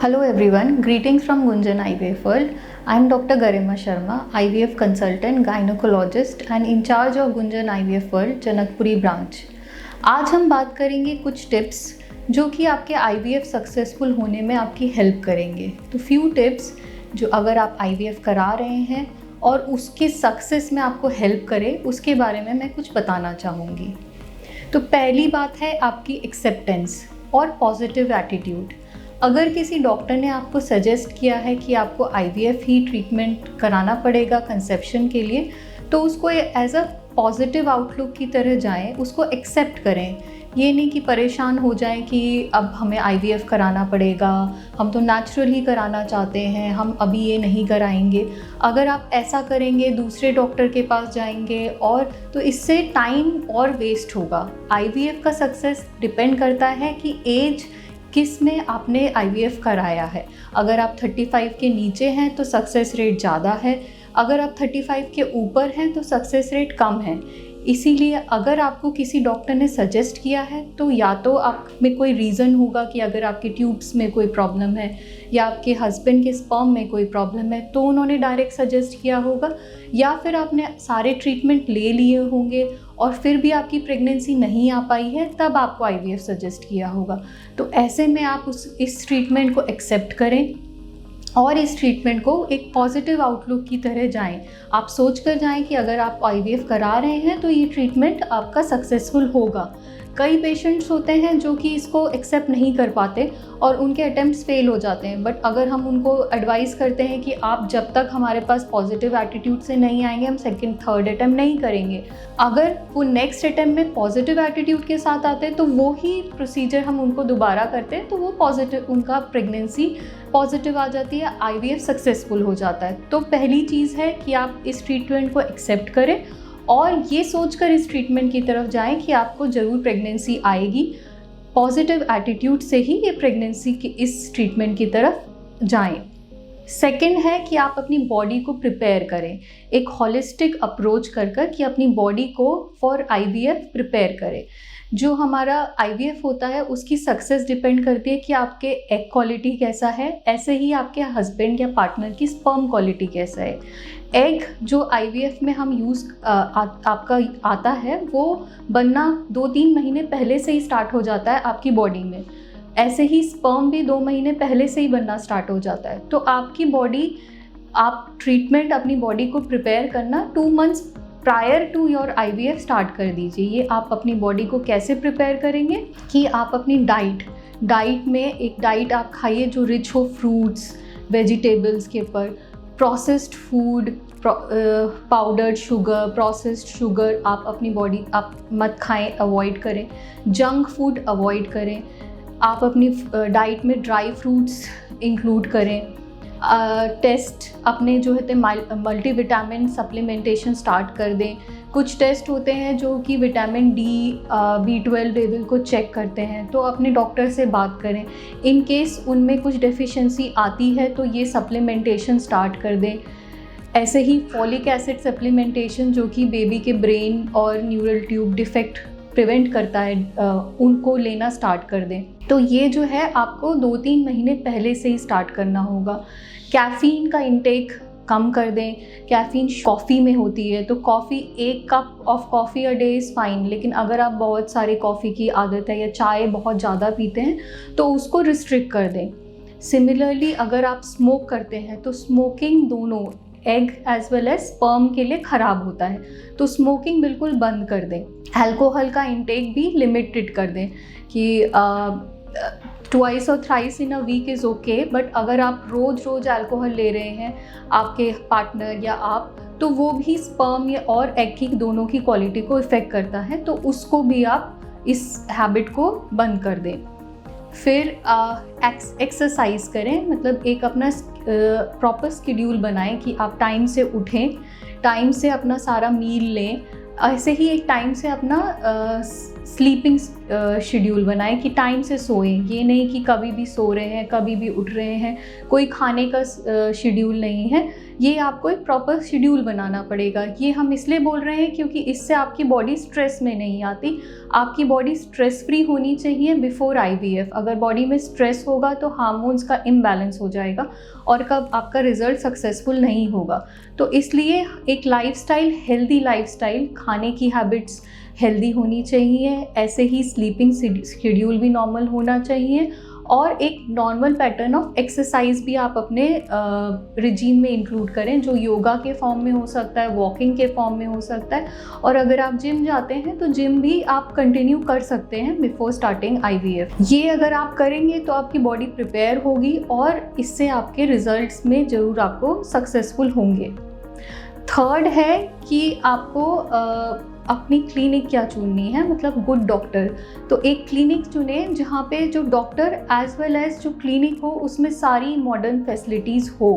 Hello everyone, greetings from Gunjan IVF World. I am Dr. Garima Sharma, IVF consultant, gynecologist and in charge of Gunjan IVF World, Janakpuri branch. आज हम बात करेंगे कुछ tips जो कि आपके IVF सक्सेसफुल होने में आपकी हेल्प करेंगे। तो फ्यू टिप्स जो अगर आप IVF करा रहे हैं और उसके सक्सेस में आपको हेल्प करे, उसके बारे में मैं कुछ बताना चाहूँगी। तो पहली बात है आपकी एक्सेप्टेंस और पॉजिटिव एटीट्यूड। अगर किसी डॉक्टर ने आपको सजेस्ट किया है कि आपको IVF ही ट्रीटमेंट कराना पड़ेगा कंसेप्शन के लिए, तो उसको एज अ पॉजिटिव आउटलुक की तरह जाएं, उसको एक्सेप्ट करें। ये नहीं कि परेशान हो जाएं कि अब हमें IVF कराना पड़ेगा, हम तो नेचुरल ही कराना चाहते हैं, हम अभी ये नहीं कराएंगे। अगर आप ऐसा करेंगे, दूसरे डॉक्टर के पास जाएंगे और तो इससे टाइम और वेस्ट होगा। IVF का सक्सेस डिपेंड करता है कि एज किस में आपने IVF कराया है। अगर आप 35 के नीचे हैं तो सक्सेस रेट ज़्यादा है, अगर आप 35 के ऊपर हैं तो सक्सेस रेट कम है। इसीलिए अगर आपको किसी डॉक्टर ने सजेस्ट किया है तो या तो आप में कोई रीज़न होगा कि अगर आपके ट्यूब्स में कोई प्रॉब्लम है या आपके हस्बैंड के स्पर्म में कोई प्रॉब्लम है तो उन्होंने डायरेक्ट सजेस्ट किया होगा, या फिर आपने सारे ट्रीटमेंट ले लिए होंगे और फिर भी आपकी प्रेगनेंसी नहीं आ पाई है, तब आपको IVF सजेस्ट किया होगा। तो ऐसे में आप इस ट्रीटमेंट को एक्सेप्ट करें और इस ट्रीटमेंट को एक पॉजिटिव आउटलुक की तरह जाएं। आप सोच कर जाएं कि अगर आप IVF करा रहे हैं तो ये ट्रीटमेंट आपका सक्सेसफुल होगा। कई पेशेंट्स होते हैं जो कि इसको एक्सेप्ट नहीं कर पाते और उनके अटेम्प्ट्स फेल हो जाते हैं, बट अगर हम उनको एडवाइस करते हैं कि आप जब तक हमारे पास पॉजिटिव एटीट्यूड से नहीं आएंगे, हम सेकंड थर्ड अटेम्प्ट नहीं करेंगे। अगर वो नेक्स्ट अटेम्प्ट में पॉजिटिव एटीट्यूड के साथ आते हैं तो वो ही प्रोसीजर हम उनको दोबारा करते हैं, तो वो पॉजिटिव, उनका प्रेगनेंसी पॉजिटिव आ जाती है, IVF सक्सेसफुल हो जाता है। तो पहली चीज़ है कि आप इस ट्रीटमेंट को एक्सेप्ट करें और ये सोचकर इस ट्रीटमेंट की तरफ जाएं कि आपको ज़रूर प्रेगनेंसी आएगी। पॉजिटिव एटीट्यूड से ही ये प्रेगनेंसी की इस ट्रीटमेंट की तरफ जाएं। सेकंड है कि आप अपनी बॉडी को प्रिपेयर करें, एक हॉलिस्टिक अप्रोच कर कि अपनी बॉडी को फॉर IVF प्रिपेयर करें। जो हमारा IVF होता है उसकी सक्सेस डिपेंड करती है कि आपके एग क्वालिटी कैसा है, ऐसे ही आपके हस्बैंड या पार्टनर की स्पर्म क्वालिटी कैसा है। एग जो IVF में हम यूज़ आपका आता है वो बनना 2-3 महीने पहले से ही स्टार्ट हो जाता है आपकी बॉडी में। ऐसे ही स्पर्म भी 2 महीने पहले से ही बनना स्टार्ट हो जाता है। तो आपकी बॉडी, आप ट्रीटमेंट अपनी बॉडी को प्रिपेयर करना 2 months prior to your IVF start कर दीजिए। ये आप अपनी बॉडी को कैसे प्रिपेयर करेंगे कि आप अपनी डाइट में एक डाइट आप खाइए जो रिच हो फ्रूट्स, वेजिटेबल्स के ऊपर। Processed food, powdered sugar, processed sugar आप अपनी बॉडी आप मत खाएं, अवॉइड करें। जंक फूड अवॉइड करें। आप अपनी डाइट में ड्राई फ्रूट्स इंक्लूड करें। टेस्ट अपने जो होते हैं मल्टीविटामिन सप्लीमेंटेशन स्टार्ट कर दें। कुछ टेस्ट होते हैं जो कि विटामिन D, B12 लेवल को चेक करते हैं, तो अपने डॉक्टर से बात करें। इन केस उनमें कुछ डेफिशिएंसी आती है तो ये सप्लीमेंटेशन स्टार्ट कर दें। ऐसे ही फॉलिक एसिड सप्लीमेंटेशन जो कि बेबी के ब्रेन और न्यूरल ट्यूब डिफेक्ट प्रिवेंट करता है, उनको लेना स्टार्ट कर दें। तो ये जो है आपको 2-3 महीने पहले से ही स्टार्ट करना होगा। कैफ़ीन का इंटेक कम कर दें। कैफ़ीन कॉफ़ी में होती है, तो coffee 1 cup of coffee a day is fine, लेकिन अगर आप बहुत सारी कॉफ़ी की आदत है या चाय बहुत ज़्यादा पीते हैं तो उसको रिस्ट्रिक्ट कर दें। सिमिलरली अगर आप स्मोक करते हैं तो स्मोकिंग दोनों egg as well as sperm के लिए ख़राब होता है, तो स्मोकिंग बिल्कुल बंद कर दें। अल्कोहल का इंटेक भी लिमिटेड कर दें कि ट्वाइस और thrice in a week is okay, but अगर आप रोज़ अल्कोहल ले रहे हैं, आपके पार्टनर या आप, तो वो भी स्पर्म या और एग की दोनों की क्वालिटी को इफ़ेक्ट करता है, तो उसको भी आप इस हैबिट को बंद कर दें। फिर एक्सरसाइज करें, मतलब एक अपना प्रॉपर शेड्यूल बनाएं कि आप टाइम से उठें, टाइम से अपना सारा मील लें। ऐसे ही एक टाइम से अपना स्लीपिंग शेड्यूल बनाएं कि टाइम से सोएं। ये नहीं कि कभी भी सो रहे हैं कभी भी उठ रहे हैं, कोई खाने का शेड्यूल नहीं है। ये आपको एक प्रॉपर शेड्यूल बनाना पड़ेगा। ये हम इसलिए बोल रहे हैं क्योंकि इससे आपकी बॉडी स्ट्रेस में नहीं आती। आपकी बॉडी स्ट्रेस फ्री होनी चाहिए बिफोर IVF। अगर बॉडी में स्ट्रेस होगा तो हार्मोन्स का इम्बैलेंस हो जाएगा और कब आपका रिजल्ट सक्सेसफुल नहीं होगा। तो इसलिए एक लाइफस्टाइल, हेल्दी लाइफस्टाइल, खाने की हैबिट्स हेल्दी होनी चाहिए, ऐसे ही स्लीपिंग शेड्यूल भी नॉर्मल होना चाहिए और एक नॉर्मल पैटर्न ऑफ एक्सरसाइज भी आप अपने रिजीम में इंक्लूड करें, जो योगा के फॉर्म में हो सकता है, वॉकिंग के फॉर्म में हो सकता है। और अगर आप जिम जाते हैं तो जिम भी आप कंटिन्यू कर सकते हैं बिफोर स्टार्टिंग IVF। ये अगर आप करेंगे तो आपकी बॉडी प्रिपेयर होगी और इससे आपके रिजल्ट्स में ज़रूर आपको सक्सेसफुल होंगे। थर्ड है कि आपको अपनी क्लिनिक क्या चुननी है, मतलब गुड डॉक्टर। तो एक क्लिनिक चुने जहाँ पे जो डॉक्टर एज वेल एज जो क्लिनिक हो उसमें सारी मॉडर्न फैसिलिटीज़ हो।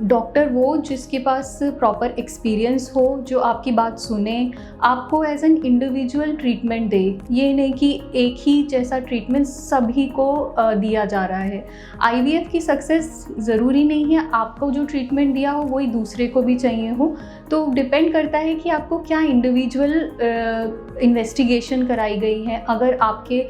डॉक्टर वो जिसके पास प्रॉपर एक्सपीरियंस हो, जो आपकी बात सुने, आपको एज एन इंडिविजुअल ट्रीटमेंट दे। ये नहीं कि एक ही जैसा ट्रीटमेंट सभी को दिया जा रहा है। IVF की सक्सेस ज़रूरी नहीं है आपको जो ट्रीटमेंट दिया हो वही दूसरे को भी चाहिए हो। तो डिपेंड करता है कि आपको क्या इंडिविजुअल इन्वेस्टिगेशन कराई गई है। अगर आपके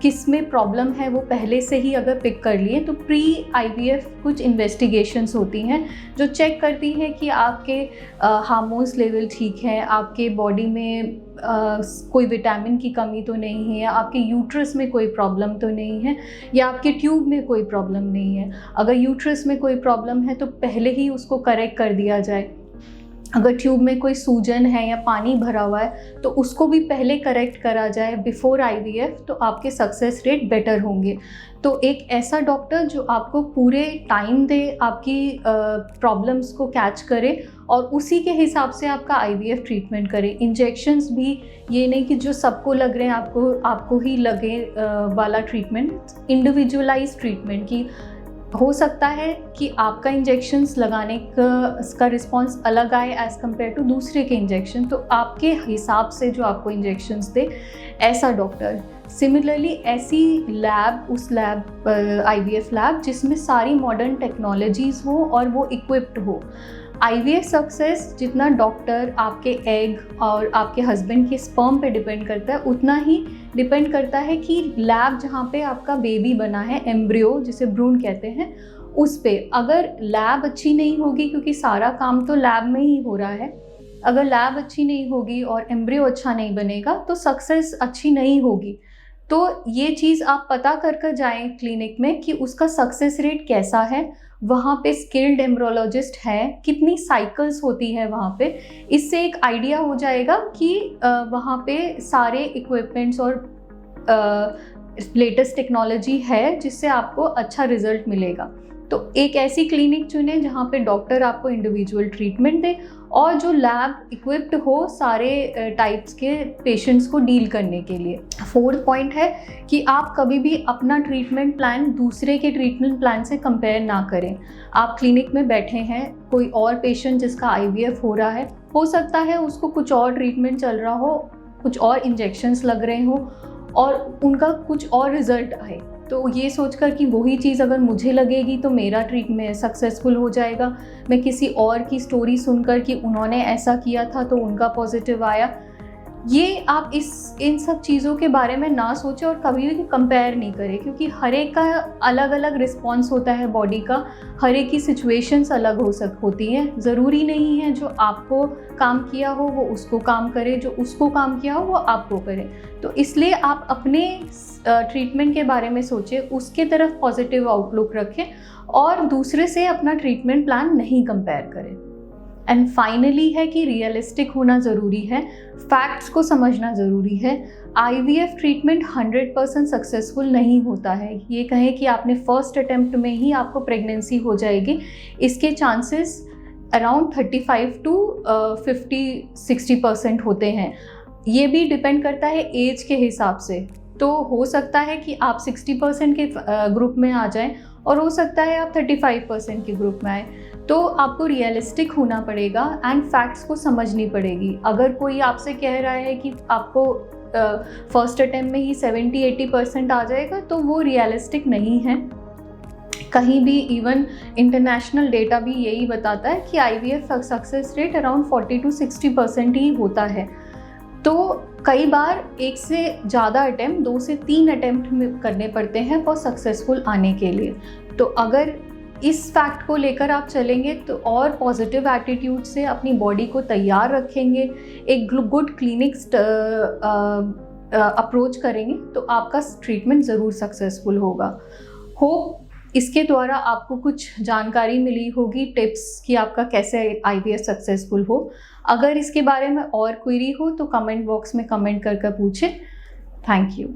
किस में प्रॉब्लम है वो पहले से ही अगर पिक कर लिए तो प्री IVF कुछ इन्वेस्टिगेशंस होती हैं जो चेक करती हैं कि आपके हार्मोन्स लेवल ठीक है, आपके बॉडी में कोई विटामिन की कमी तो नहीं है, आपके यूट्रस में कोई प्रॉब्लम तो नहीं है, या आपके ट्यूब में कोई प्रॉब्लम नहीं है। अगर यूट्रस में कोई प्रॉब्लम है तो पहले ही उसको करेक्ट कर दिया जाए। अगर ट्यूब में कोई सूजन है या पानी भरा हुआ है तो उसको भी पहले करेक्ट करा जाए बिफोर IVF, तो आपके सक्सेस रेट बेटर होंगे। तो एक ऐसा डॉक्टर जो आपको पूरे टाइम दे, आपकी प्रॉब्लम्स को कैच करे और उसी के हिसाब से आपका IVF ट्रीटमेंट करे। इंजेक्शंस भी ये नहीं कि जो सबको लग रहे हैं आपको ही लगे वाला ट्रीटमेंट, इंडिविजुअलाइज ट्रीटमेंट की हो सकता है कि आपका इंजेक्शन्स लगाने का रिस्पॉन्स अलग आए एज़ कम्पेयर टू दूसरे के इंजेक्शन। तो आपके हिसाब से जो आपको इंजेक्शन्स दे ऐसा डॉक्टर। सिमिलरली ऐसी लैब, उस लैब IVF लैब जिसमें सारी मॉडर्न टेक्नोलॉजीज़ हो और वो इक्विप्ड हो। IVF सक्सेस जितना डॉक्टर, आपके एग और आपके हस्बैंड के स्पर्म पे डिपेंड करता है, उतना ही डिपेंड करता है कि लैब जहाँ पे आपका बेबी बना है, एम्ब्रियो जिसे भ्रूण कहते हैं, उस पे अगर लैब अच्छी नहीं होगी, क्योंकि सारा काम तो लैब में ही हो रहा है, अगर लैब अच्छी नहीं होगी और एम्ब्रियो अच्छा नहीं बनेगा तो सक्सेस अच्छी नहीं होगी। तो ये चीज़ आप पता कर जाएं क्लिनिक में कि उसका सक्सेस रेट कैसा है, वहाँ पे स्किल्ड एम्ब्रोलॉजिस्ट है, कितनी साइकिल्स होती है वहाँ पे। इससे एक आइडिया हो जाएगा कि वहाँ पे सारे इक्विपमेंट्स और लेटेस्ट टेक्नोलॉजी है जिससे आपको अच्छा रिजल्ट मिलेगा। तो एक ऐसी क्लिनिक चुनें जहाँ पे डॉक्टर आपको इंडिविजुअल ट्रीटमेंट दे और जो लैब इक्विप्ड हो सारे टाइप्स के पेशेंट्स को डील करने के लिए। फोर्थ पॉइंट है कि आप कभी भी अपना ट्रीटमेंट प्लान दूसरे के ट्रीटमेंट प्लान से कंपेयर ना करें। आप क्लिनिक में बैठे हैं, कोई और पेशेंट जिसका IVF हो रहा है, हो सकता है उसको कुछ और ट्रीटमेंट चल रहा हो, कुछ और इंजेक्शन्स लग रहे हो और उनका कुछ और रिजल्ट आए। तो ये सोचकर कि वही चीज़ अगर मुझे लगेगी तो मेरा ट्रीटमेंट सक्सेसफुल हो जाएगा, मैं किसी और की स्टोरी सुनकर कि उन्होंने ऐसा किया था तो उनका पॉजिटिव आया, ये आप इन सब चीज़ों के बारे में ना सोचें और कभी भी कंपेयर नहीं करें, क्योंकि हर एक का अलग अलग रिस्पॉन्स होता है बॉडी का, हर एक की सिचुएशंस अलग होती हैं। ज़रूरी नहीं है जो आपको काम किया हो वो उसको काम करे, जो उसको काम किया हो वो आपको करे। तो इसलिए आप अपने ट्रीटमेंट के बारे में सोचें, उसके तरफ पॉजिटिव आउटलुक रखें और दूसरे से अपना ट्रीटमेंट प्लान नहीं कंपेयर करें। एंड फाइनली है कि रियलिस्टिक होना ज़रूरी है, फैक्ट्स को समझना ज़रूरी है। IVF ट्रीटमेंट 100% सक्सेसफुल नहीं होता है। ये कहें कि आपने फर्स्ट अटेम्प्ट में ही आपको प्रेगनेंसी हो जाएगी, इसके चांसेस अराउंड 35 to 50-60% होते हैं। ये भी डिपेंड करता है एज के हिसाब से। तो हो सकता है कि आप 60% के ग्रुप में आ जाएं और हो सकता है आप 35% के ग्रुप में आए। तो आपको रियलिस्टिक होना पड़ेगा एंड फैक्ट्स को समझनी पड़ेगी। अगर कोई आपसे कह रहा है कि आपको फर्स्ट अटेम्प्ट में ही 70-80% आ जाएगा, तो वो रियलिस्टिक नहीं है। कहीं भी इवन इंटरनेशनल डेटा भी यही बताता है कि IVF सक्सेस रेट अराउंड 40-60% ही होता है। तो कई बार एक से ज़्यादा अटैम्प्ट, 2 से 3 अटैम्प्ट में करने पड़ते हैं फॉर सक्सेसफुल आने के लिए। तो अगर इस फैक्ट को लेकर आप चलेंगे तो और पॉजिटिव एटीट्यूड से अपनी बॉडी को तैयार रखेंगे, एक गुड क्लिनिक अप्रोच करेंगे, तो आपका ट्रीटमेंट ज़रूर सक्सेसफुल होगा। होप इसके द्वारा आपको कुछ जानकारी मिली होगी, टिप्स कि आपका कैसे IVF सक्सेसफुल हो। अगर इसके बारे में और क्वेरी हो तो कमेंट बॉक्स में कमेंट कर पूछें। Thank you.